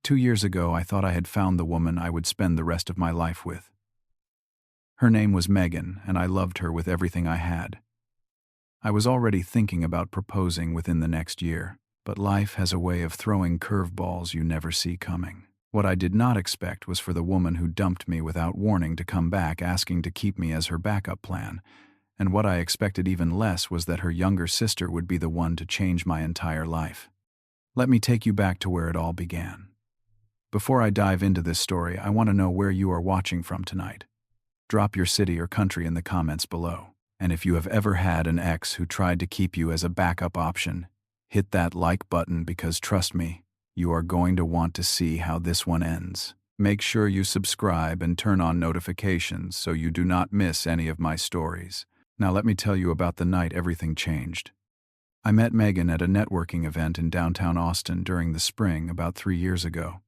2 years ago, I thought I had found the woman I would spend the rest of my life with. Her name was Megan, and I loved her with everything I had. I was already thinking about proposing within the next year, but life has a way of throwing curveballs you never see coming. What I did not expect was for the woman who dumped me without warning to come back asking to keep me as her backup plan, and what I expected even less was that her younger sister would be the one to change my entire life. Let me take you back to where it all began. Before I dive into this story, I want to know where you are watching from tonight. Drop your city or country in the comments below. And if you have ever had an ex who tried to keep you as a backup option, hit that like button because trust me, you are going to want to see how this one ends. Make sure you subscribe and turn on notifications so you do not miss any of my stories. Now let me tell you about the night everything changed. I met Megan at a networking event in downtown Austin during the spring about 3 years ago.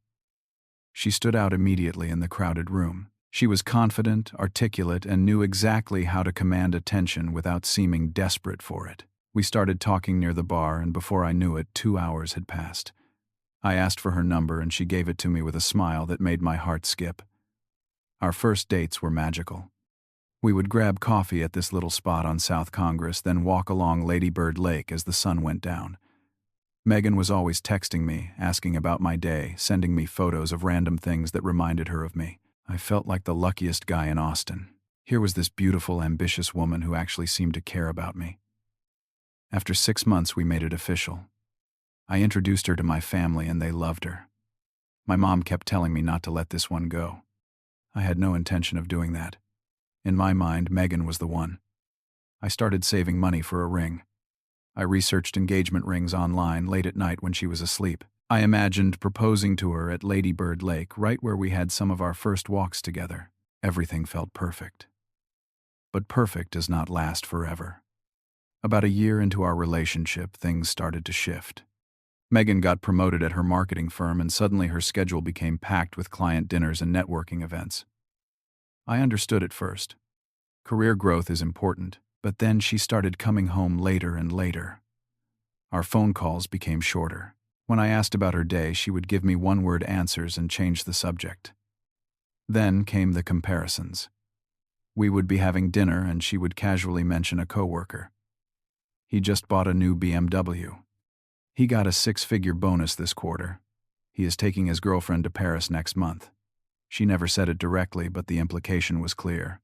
She stood out immediately in the crowded room. She was confident, articulate, and knew exactly how to command attention without seeming desperate for it. We started talking near the bar, and before I knew it, 2 hours had passed. I asked for her number, and she gave it to me with a smile that made my heart skip. Our first dates were magical. We would grab coffee at this little spot on South Congress, then walk along Lady Bird Lake as the sun went down. Megan was always texting me, asking about my day, sending me photos of random things that reminded her of me. I felt like the luckiest guy in Austin. Here was this beautiful, ambitious woman who actually seemed to care about me. After 6 months, we made it official. I introduced her to my family and they loved her. My mom kept telling me not to let this one go. I had no intention of doing that. In my mind, Megan was the one. I started saving money for a ring. I researched engagement rings online late at night when she was asleep. I imagined proposing to her at Lady Bird Lake, right where we had some of our first walks together. Everything felt perfect. But perfect does not last forever. About a year into our relationship, things started to shift. Megan got promoted at her marketing firm, and suddenly her schedule became packed with client dinners and networking events. I understood at first. Career growth is important, but then she started coming home later and later. Our phone calls became shorter. When I asked about her day, she would give me one-word answers and change the subject. Then came the comparisons. We would be having dinner and she would casually mention a coworker. He just bought a new BMW. He got a 6-figure bonus this quarter. He is taking his girlfriend to Paris next month. She never said it directly, but the implication was clear.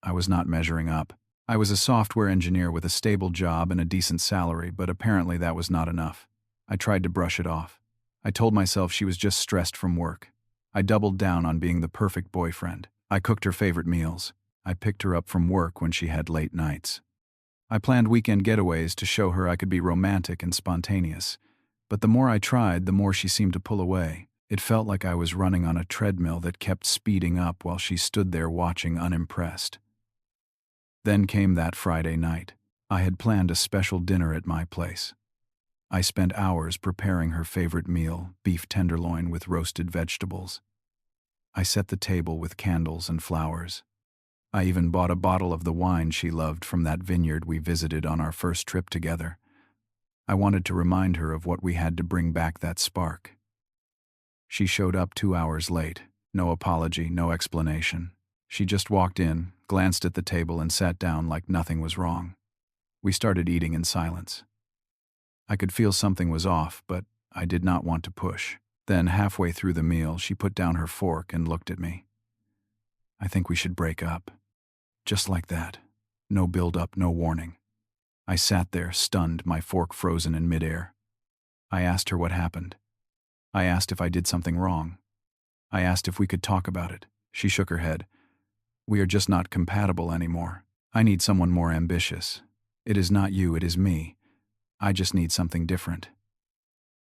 I was not measuring up. I was a software engineer with a stable job and a decent salary, but apparently that was not enough. I tried to brush it off. I told myself she was just stressed from work. I doubled down on being the perfect boyfriend. I cooked her favorite meals. I picked her up from work when she had late nights. I planned weekend getaways to show her I could be romantic and spontaneous. But the more I tried, the more she seemed to pull away. It felt like I was running on a treadmill that kept speeding up while she stood there watching unimpressed. Then came that Friday night. I had planned a special dinner at my place. I spent hours preparing her favorite meal, beef tenderloin with roasted vegetables. I set the table with candles and flowers. I even bought a bottle of the wine she loved from that vineyard we visited on our first trip together. I wanted to remind her of what we had to bring back that spark. She showed up 2 hours late. No apology, no explanation. She just walked in, glanced at the table, and sat down like nothing was wrong. We started eating in silence. I could feel something was off, but I did not want to push. Then, halfway through the meal, she put down her fork and looked at me. "I think we should break up." Just like that. No build-up, no warning. I sat there, stunned, my fork frozen in midair. I asked her what happened. I asked if I did something wrong. I asked if we could talk about it. She shook her head. "We are just not compatible anymore. I need someone more ambitious. It is not you, it is me. I just need something different."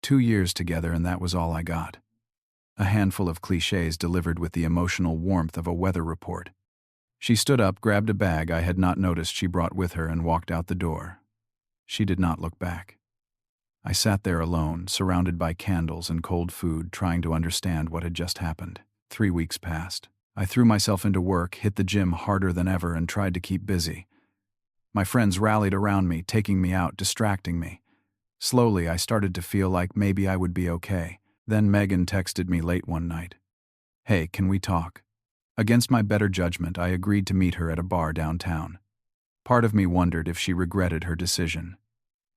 2 years together, and that was all I got. A handful of cliches delivered with the emotional warmth of a weather report. She stood up, grabbed a bag I had not noticed she brought with her, and walked out the door. She did not look back. I sat there alone, surrounded by candles and cold food, trying to understand what had just happened. 3 weeks passed. I threw myself into work, hit the gym harder than ever, and tried to keep busy. My friends rallied around me, taking me out, distracting me. Slowly, I started to feel like maybe I would be okay. Then Megan texted me late one night. "Hey, can we talk?" Against my better judgment, I agreed to meet her at a bar downtown. Part of me wondered if she regretted her decision.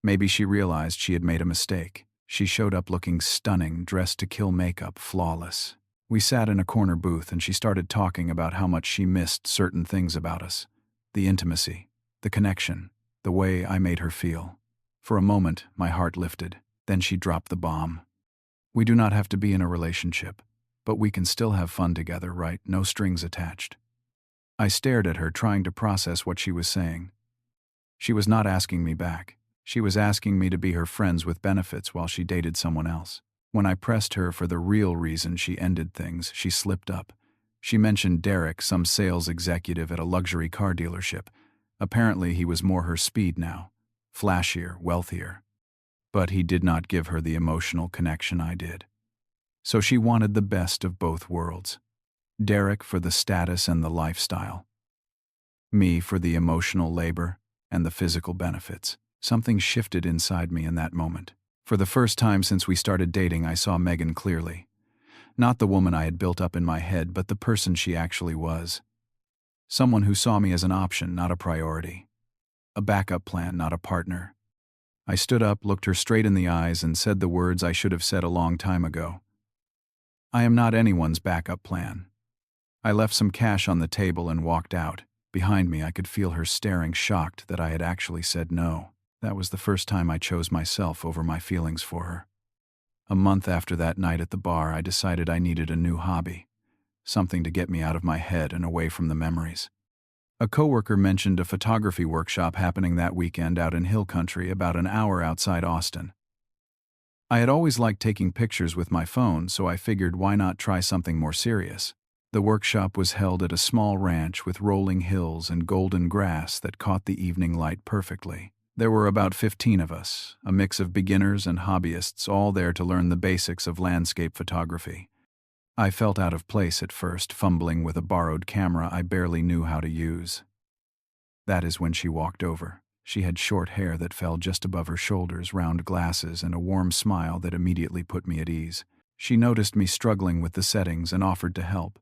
Maybe she realized she had made a mistake. She showed up looking stunning, dressed to kill, makeup flawless. We sat in a corner booth and she started talking about how much she missed certain things about us. The intimacy, the connection, the way I made her feel. For a moment, my heart lifted. Then she dropped the bomb. "We do not have to be in a relationship, but we can still have fun together, right? No strings attached." I stared at her, trying to process what she was saying. She was not asking me back. She was asking me to be her friends with benefits while she dated someone else. When I pressed her for the real reason she ended things, she slipped up. She mentioned Derek, some sales executive at a luxury car dealership. Apparently he was more her speed now. Flashier, wealthier. But he did not give her the emotional connection I did. So she wanted the best of both worlds. Derek for the status and the lifestyle. Me for the emotional labor and the physical benefits. Something shifted inside me in that moment. For the first time since we started dating, I saw Megan clearly. Not the woman I had built up in my head, but the person she actually was. Someone who saw me as an option, not a priority. A backup plan, not a partner. I stood up, looked her straight in the eyes, and said the words I should have said a long time ago. "I am not anyone's backup plan." I left some cash on the table and walked out. Behind me, I could feel her staring, shocked that I had actually said no. That was the first time I chose myself over my feelings for her. A month after that night at the bar, I decided I needed a new hobby. Something to get me out of my head and away from the memories. A coworker mentioned a photography workshop happening that weekend out in Hill Country, about an hour outside Austin. I had always liked taking pictures with my phone, so I figured why not try something more serious. The workshop was held at a small ranch with rolling hills and golden grass that caught the evening light perfectly. There were about 15 of us, a mix of beginners and hobbyists, all there to learn the basics of landscape photography. I felt out of place at first, fumbling with a borrowed camera I barely knew how to use. That is when she walked over. She had short hair that fell just above her shoulders, round glasses, and a warm smile that immediately put me at ease. She noticed me struggling with the settings and offered to help.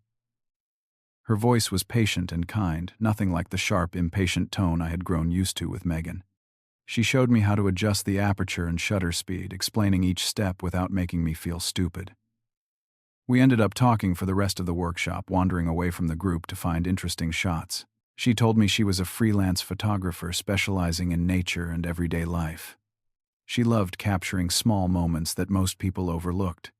Her voice was patient and kind, nothing like the sharp, impatient tone I had grown used to with Megan. She showed me how to adjust the aperture and shutter speed, explaining each step without making me feel stupid. We ended up talking for the rest of the workshop, wandering away from the group to find interesting shots. She told me she was a freelance photographer specializing in nature and everyday life. She loved capturing small moments that most people overlooked.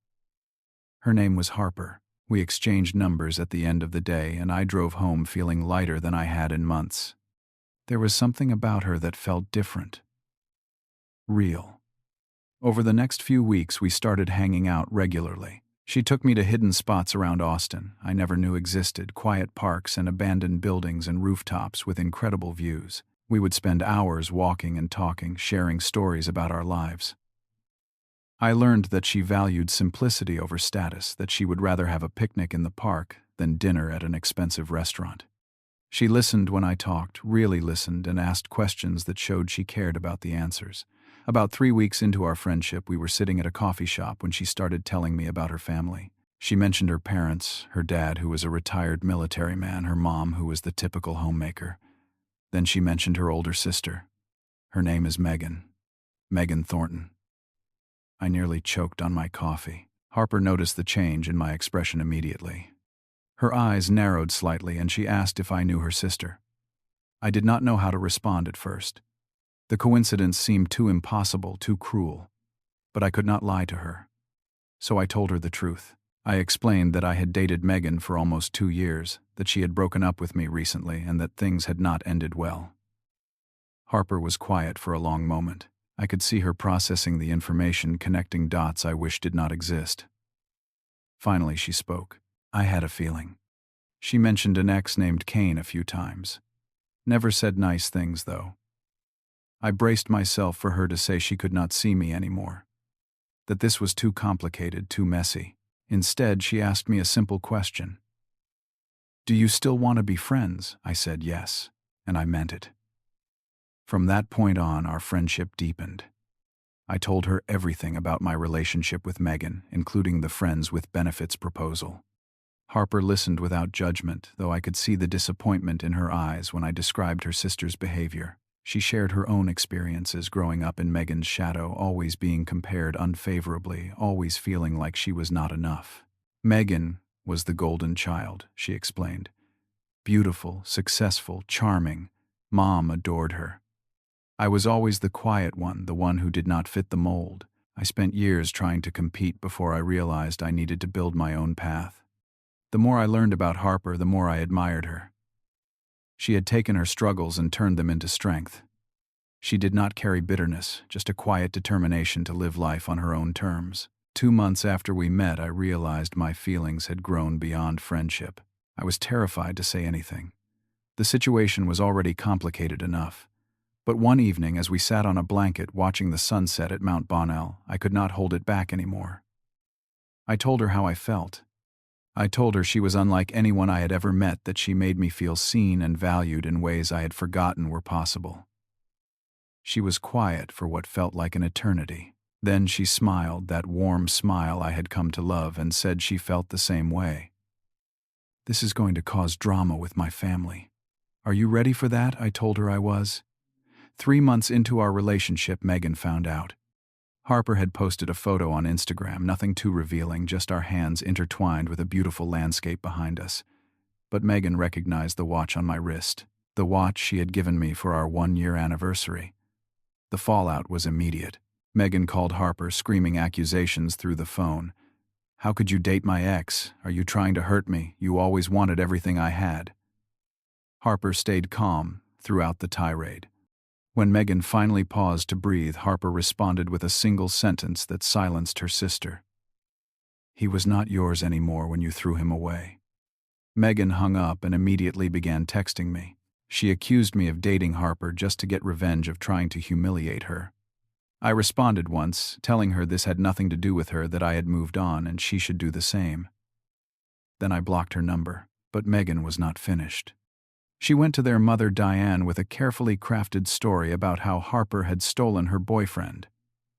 Her name was Harper. We exchanged numbers at the end of the day, and I drove home feeling lighter than I had in months. There was something about her that felt different. Real. Over the next few weeks, we started hanging out regularly. She took me to hidden spots around Austin I never knew existed, quiet parks and abandoned buildings and rooftops with incredible views. We would spend hours walking and talking, sharing stories about our lives. I learned that she valued simplicity over status, that she would rather have a picnic in the park than dinner at an expensive restaurant. She listened when I talked, really listened, and asked questions that showed she cared about the answers. About 3 weeks into our friendship, we were sitting at a coffee shop when she started telling me about her family. She mentioned her parents, her dad, who was a retired military man, her mom, who was the typical homemaker. Then she mentioned her older sister. Her name is Megan. Megan Thornton. I nearly choked on my coffee. Harper noticed the change in my expression immediately. Her eyes narrowed slightly, and she asked if I knew her sister. I did not know how to respond at first. The coincidence seemed too impossible, too cruel. But I could not lie to her. So I told her the truth. I explained that I had dated Megan for almost 2 years, that she had broken up with me recently, and that things had not ended well. Harper was quiet for a long moment. I could see her processing the information, connecting dots I wished did not exist. Finally, she spoke. I had a feeling. She mentioned an ex named Kane a few times. Never said nice things, though. I braced myself for her to say she could not see me anymore. That this was too complicated, too messy. Instead, she asked me a simple question. "Do you still want to be friends?" I said yes, and I meant it. From that point on, our friendship deepened. I told her everything about my relationship with Megan, including the friends with benefits proposal. Harper listened without judgment, though I could see the disappointment in her eyes when I described her sister's behavior. She shared her own experiences growing up in Megan's shadow, always being compared unfavorably, always feeling like she was not enough. Megan was the golden child, she explained. Beautiful, successful, charming. Mom adored her. I was always the quiet one, the one who did not fit the mold. I spent years trying to compete before I realized I needed to build my own path. The more I learned about Harper, the more I admired her. She had taken her struggles and turned them into strength. She did not carry bitterness, just a quiet determination to live life on her own terms. 2 months after we met, I realized my feelings had grown beyond friendship. I was terrified to say anything. The situation was already complicated enough. But one evening, as we sat on a blanket watching the sunset at Mount Bonnell, I could not hold it back anymore. I told her how I felt. I told her she was unlike anyone I had ever met, that she made me feel seen and valued in ways I had forgotten were possible. She was quiet for what felt like an eternity. Then she smiled, that warm smile I had come to love, and said she felt the same way. "This is going to cause drama with my family. Are you ready for that?" I told her I was. 3 months into our relationship, Megan found out. Harper had posted a photo on Instagram, nothing too revealing, just our hands intertwined with a beautiful landscape behind us. But Megan recognized the watch on my wrist, the watch she had given me for our 1-year anniversary. The fallout was immediate. Megan called Harper, screaming accusations through the phone. "How could you date my ex? Are you trying to hurt me? You always wanted everything I had." Harper stayed calm throughout the tirade. When Megan finally paused to breathe, Harper responded with a single sentence that silenced her sister. "He was not yours anymore when you threw him away." Megan hung up and immediately began texting me. She accused me of dating Harper just to get revenge, of trying to humiliate her. I responded once, telling her this had nothing to do with her, that I had moved on and she should do the same. Then I blocked her number, but Megan was not finished. She went to their mother Diane with a carefully crafted story about how Harper had stolen her boyfriend.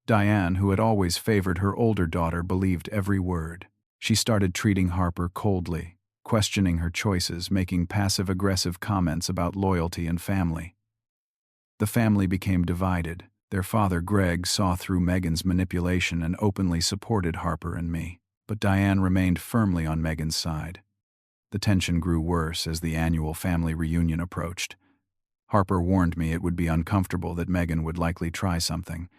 Diane, who had always favored her older daughter, believed every word. She started treating Harper coldly, questioning her choices, making passive-aggressive comments about loyalty and family. The family became divided. Their father, Greg, saw through Megan's manipulation and openly supported Harper and me. But Diane remained firmly on Megan's side. The tension grew worse as the annual family reunion approached. Harper warned me it would be uncomfortable, that Megan would likely try something.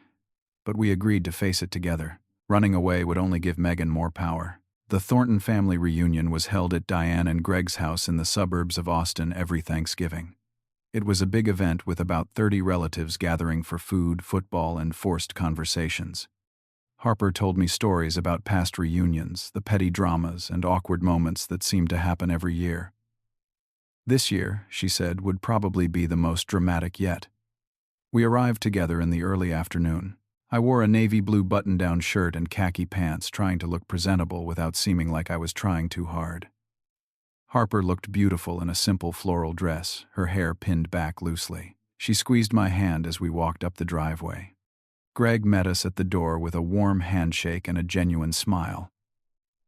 But we agreed to face it together. Running away would only give Megan more power. The Thornton family reunion was held at Diane and Greg's house in the suburbs of Austin every Thanksgiving. It was a big event with about 30 relatives gathering for food, football, and forced conversations. Harper told me stories about past reunions, the petty dramas and awkward moments that seemed to happen every year. This year, she said, would probably be the most dramatic yet. We arrived together in the early afternoon. I wore a navy blue button-down shirt and khaki pants, trying to look presentable without seeming like I was trying too hard. Harper looked beautiful in a simple floral dress, her hair pinned back loosely. She squeezed my hand as we walked up the driveway. Greg met us at the door with a warm handshake and a genuine smile.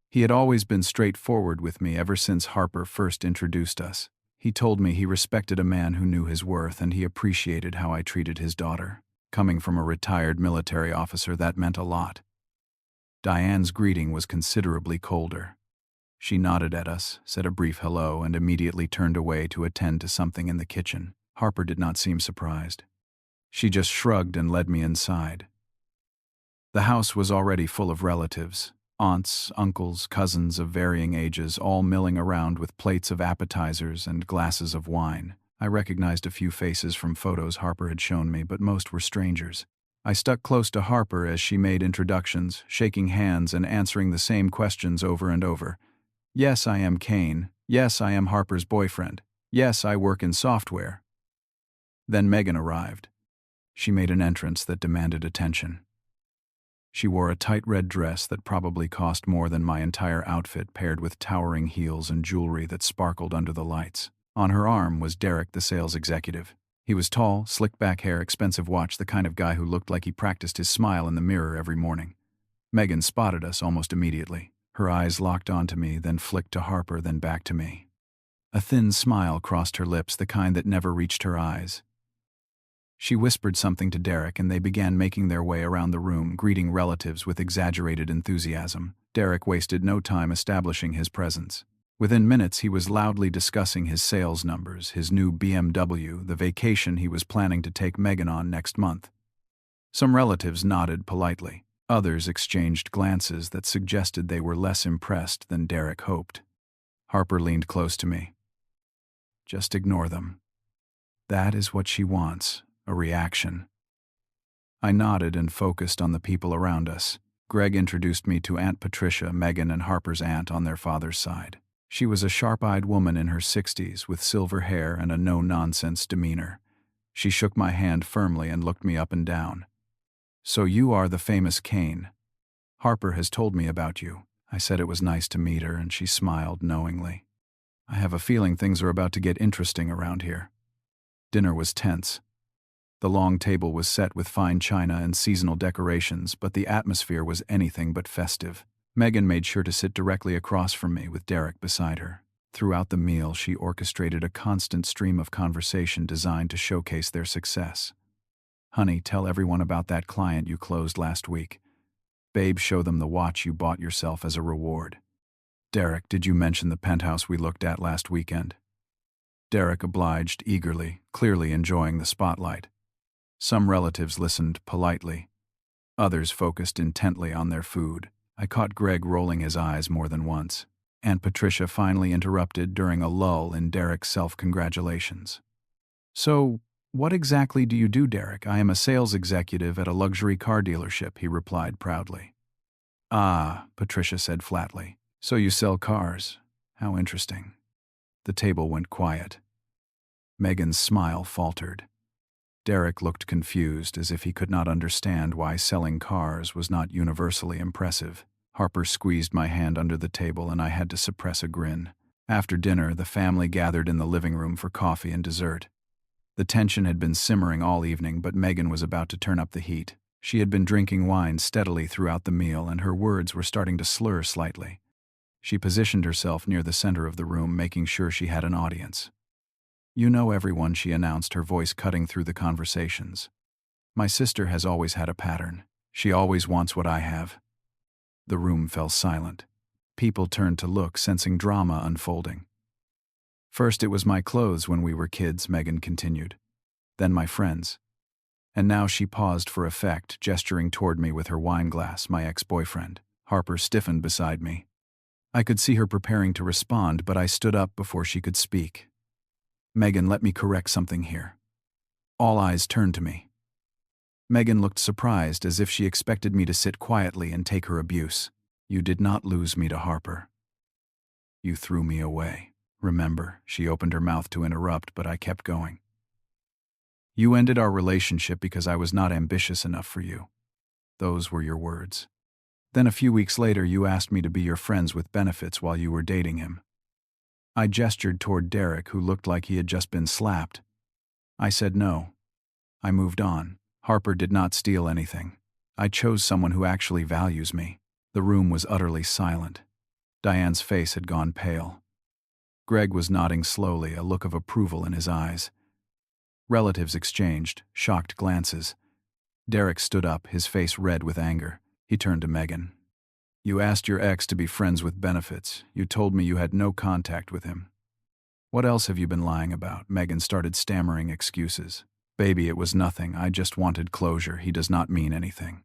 He had always been straightforward with me ever since Harper first introduced us. He told me he respected a man who knew his worth, and he appreciated how I treated his daughter. Coming from a retired military officer, that meant a lot. Diane's greeting was considerably colder. She nodded at us, said a brief hello, and immediately turned away to attend to something in the kitchen. Harper did not seem surprised. She just shrugged and led me inside. The house was already full of relatives, aunts, uncles, cousins of varying ages, all milling around with plates of appetizers and glasses of wine. I recognized a few faces from photos Harper had shown me, but most were strangers. I stuck close to Harper as she made introductions, shaking hands and answering the same questions over and over. "Yes, I am Kane. Yes, I am Harper's boyfriend. Yes, I work in software." Then Megan arrived. She made an entrance that demanded attention. She wore a tight red dress that probably cost more than my entire outfit, paired with towering heels and jewelry that sparkled under the lights. On her arm was Derek, the sales executive. He was tall, slick back hair, expensive watch, the kind of guy who looked like he practiced his smile in the mirror every morning. Megan spotted us almost immediately. Her eyes locked onto me, then flicked to Harper, then back to me. A thin smile crossed her lips, the kind that never reached her eyes. She whispered something to Derek, and they began making their way around the room, greeting relatives with exaggerated enthusiasm. Derek wasted no time establishing his presence. Within minutes, he was loudly discussing his sales numbers, his new BMW, the vacation he was planning to take Megan on next month. Some relatives nodded politely. Others exchanged glances that suggested they were less impressed than Derek hoped. Harper leaned close to me. "Just ignore them. That is what she wants, a reaction." I nodded and focused on the people around us. Greg introduced me to Aunt Patricia, Megan and Harper's aunt on their father's side. She was a sharp-eyed woman in her 60s with silver hair and a no-nonsense demeanor. She shook my hand firmly and looked me up and down. "So you are the famous Kane. Harper has told me about you." I said it was nice to meet her, and she smiled knowingly. "I have a feeling things are about to get interesting around here." Dinner was tense. The long table was set with fine china and seasonal decorations, but the atmosphere was anything but festive. Megan made sure to sit directly across from me with Derek beside her. Throughout the meal, she orchestrated a constant stream of conversation designed to showcase their success. "Honey, tell everyone about that client you closed last week. Babe, show them the watch you bought yourself as a reward. Derek, did you mention the penthouse we looked at last weekend?" Derek obliged eagerly, clearly enjoying the spotlight. Some relatives listened politely. Others focused intently on their food. I caught Greg rolling his eyes more than once. Aunt Patricia finally interrupted during a lull in Derek's self-congratulations. "So, what exactly do you do, Derek?" "I am a sales executive at a luxury car dealership," he replied proudly. "Ah," Patricia said flatly. "So you sell cars. How interesting." The table went quiet. Megan's smile faltered. Derek looked confused, as if he could not understand why selling cars was not universally impressive. Harper squeezed my hand under the table, and I had to suppress a grin. After dinner, the family gathered in the living room for coffee and dessert. The tension had been simmering all evening, but Megan was about to turn up the heat. She had been drinking wine steadily throughout the meal, and her words were starting to slur slightly. She positioned herself near the center of the room, making sure she had an audience. "You know everyone," she announced, her voice cutting through the conversations. "My sister has always had a pattern. She always wants what I have." The room fell silent. People turned to look, sensing drama unfolding. "First it was my clothes when we were kids," Megan continued. "Then my friends." And now she paused for effect, gesturing toward me with her wine glass, my ex-boyfriend. Harper stiffened beside me. I could see her preparing to respond, but I stood up before she could speak. "Megan, let me correct something here." All eyes turned to me. Megan looked surprised, as if she expected me to sit quietly and take her abuse. "You did not lose me to Harper. You threw me away. Remember?" She opened her mouth to interrupt, but I kept going. "You ended our relationship because I was not ambitious enough for you. Those were your words. Then a few weeks later, you asked me to be your friends with benefits while you were dating him." I gestured toward Derek, who looked like he had just been slapped. I said no. I moved on. Harper did not steal anything. I chose someone who actually values me. The room was utterly silent. Diane's face had gone pale. Greg was nodding slowly, a look of approval in his eyes. Relatives exchanged shocked glances. Derek stood up, his face red with anger. He turned to Megan. "You asked your ex to be friends with benefits. You told me you had no contact with him. What else have you been lying about?" Megan started stammering excuses. "Baby, it was nothing. I just wanted closure. He does not mean anything.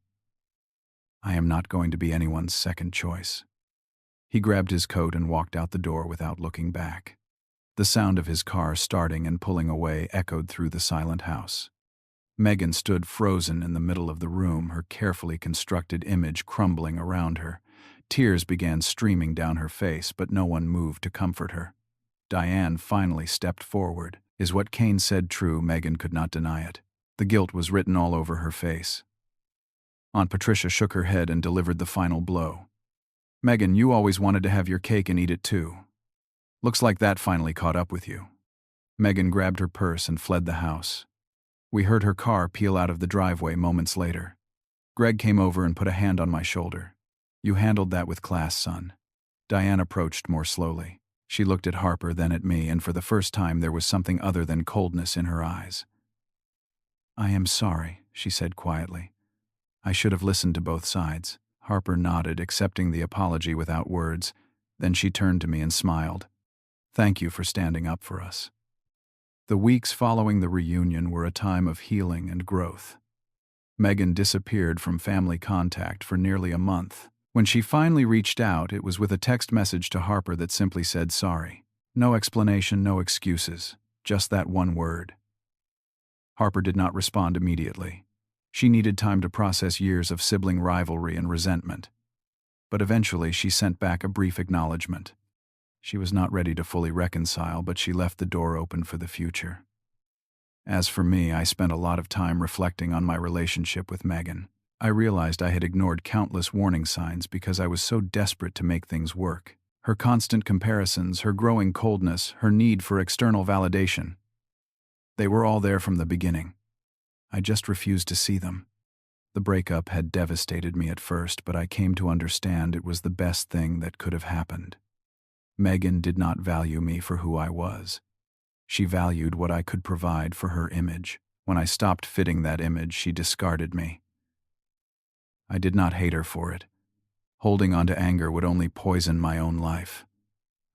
I am not going to be anyone's second choice." He grabbed his coat and walked out the door without looking back. The sound of his car starting and pulling away echoed through the silent house. Megan stood frozen in the middle of the room, her carefully constructed image crumbling around her. Tears began streaming down her face, but no one moved to comfort her. Diane finally stepped forward. Is what Kane said true? Megan could not deny it. The guilt was written all over her face. Aunt Patricia shook her head and delivered the final blow. "Megan, you always wanted to have your cake and eat it too. Looks like that finally caught up with you." Megan grabbed her purse and fled the house. We heard her car peel out of the driveway moments later. Greg came over and put a hand on my shoulder. "You handled that with class, son." Diane approached more slowly. She looked at Harper, then at me, and for the first time there was something other than coldness in her eyes. "I am sorry," she said quietly. "I should have listened to both sides." Harper nodded, accepting the apology without words. Then she turned to me and smiled. "Thank you for standing up for us." The weeks following the reunion were a time of healing and growth. Megan disappeared from family contact for nearly a month. When she finally reached out, it was with a text message to Harper that simply said sorry. No explanation, no excuses, just that one word. Harper did not respond immediately. She needed time to process years of sibling rivalry and resentment. But eventually she sent back a brief acknowledgement. She was not ready to fully reconcile, but she left the door open for the future. As for me, I spent a lot of time reflecting on my relationship with Megan. I realized I had ignored countless warning signs because I was so desperate to make things work. Her constant comparisons, her growing coldness, her need for external validation. They were all there from the beginning. I just refused to see them. The breakup had devastated me at first, but I came to understand it was the best thing that could have happened. Megan did not value me for who I was. She valued what I could provide for her image. When I stopped fitting that image, she discarded me. I did not hate her for it. Holding on to anger would only poison my own life.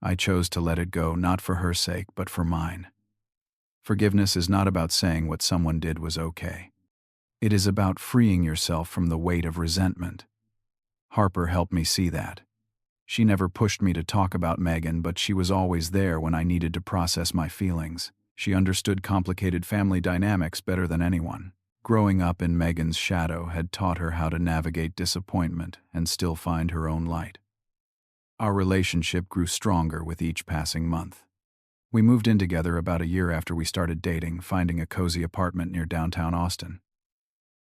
I chose to let it go, not for her sake, but for mine. Forgiveness is not about saying what someone did was okay. It is about freeing yourself from the weight of resentment. Harper helped me see that. She never pushed me to talk about Megan, but she was always there when I needed to process my feelings. She understood complicated family dynamics better than anyone. Growing up in Megan's shadow had taught her how to navigate disappointment and still find her own light. Our relationship grew stronger with each passing month. We moved in together about a year after we started dating, finding a cozy apartment near downtown Austin.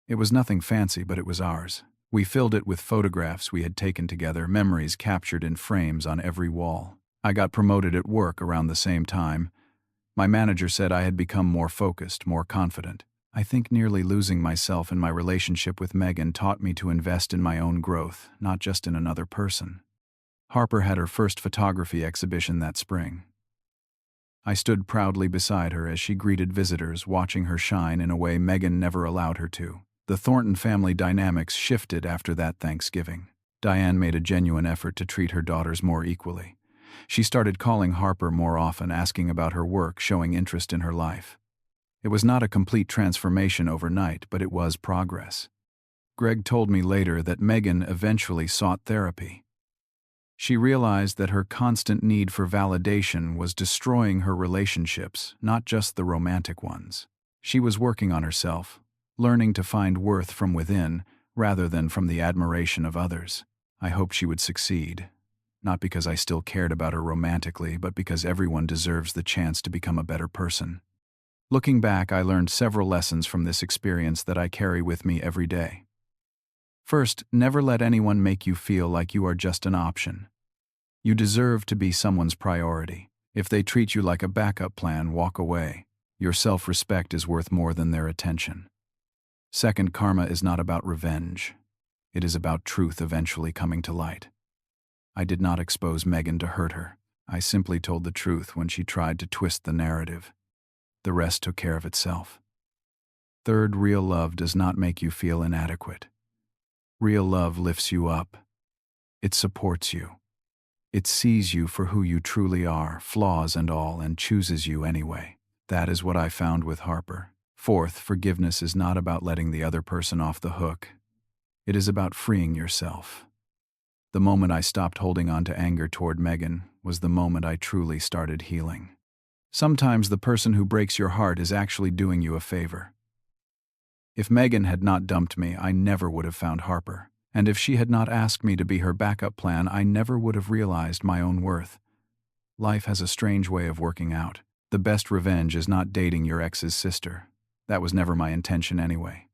It was nothing fancy, but it was ours. We filled it with photographs we had taken together, memories captured in frames on every wall. I got promoted at work around the same time. My manager said I had become more focused, more confident. I think nearly losing myself in my relationship with Megan taught me to invest in my own growth, not just in another person. Harper had her first photography exhibition that spring. I stood proudly beside her as she greeted visitors, watching her shine in a way Megan never allowed her to. The Thornton family dynamics shifted after that Thanksgiving. Diane made a genuine effort to treat her daughters more equally. She started calling Harper more often, asking about her work, showing interest in her life. It was not a complete transformation overnight, but it was progress. Greg told me later that Megan eventually sought therapy. She realized that her constant need for validation was destroying her relationships, not just the romantic ones. She was working on herself, learning to find worth from within rather than from the admiration of others. I hoped she would succeed, not because I still cared about her romantically, but because everyone deserves the chance to become a better person. Looking back, I learned several lessons from this experience that I carry with me every day. First, never let anyone make you feel like you are just an option. You deserve to be someone's priority. If they treat you like a backup plan, walk away. Your self-respect is worth more than their attention. Second, karma is not about revenge. It is about truth eventually coming to light. I did not expose Megan to hurt her. I simply told the truth when she tried to twist the narrative. The rest took care of itself. Third, real love does not make you feel inadequate. Real love lifts you up. It supports you. It sees you for who you truly are, flaws and all, and chooses you anyway. That is what I found with Harper. Fourth, forgiveness is not about letting the other person off the hook. It is about freeing yourself. The moment I stopped holding on to anger toward Megan was the moment I truly started healing. Sometimes the person who breaks your heart is actually doing you a favor. If Megan had not dumped me, I never would have found Harper. And if she had not asked me to be her backup plan, I never would have realized my own worth. Life has a strange way of working out. The best revenge is not dating your ex's sister. That was never my intention anyway.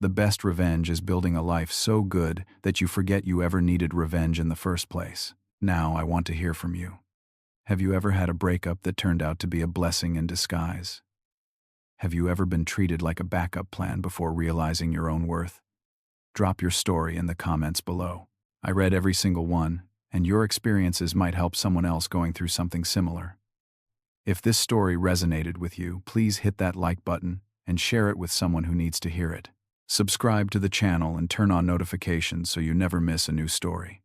The best revenge is building a life so good that you forget you ever needed revenge in the first place. Now I want to hear from you. Have you ever had a breakup that turned out to be a blessing in disguise? Have you ever been treated like a backup plan before realizing your own worth? Drop your story in the comments below. I read every single one, and your experiences might help someone else going through something similar. If this story resonated with you, please hit that like button and share it with someone who needs to hear it. Subscribe to the channel and turn on notifications so you never miss a new story.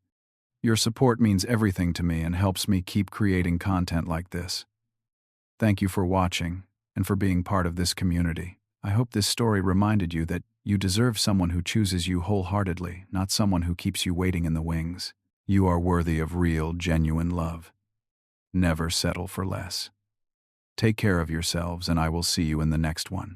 Your support means everything to me and helps me keep creating content like this. Thank you for watching and for being part of this community. I hope this story reminded you that you deserve someone who chooses you wholeheartedly, not someone who keeps you waiting in the wings. You are worthy of real, genuine love. Never settle for less. Take care of yourselves, and I will see you in the next one.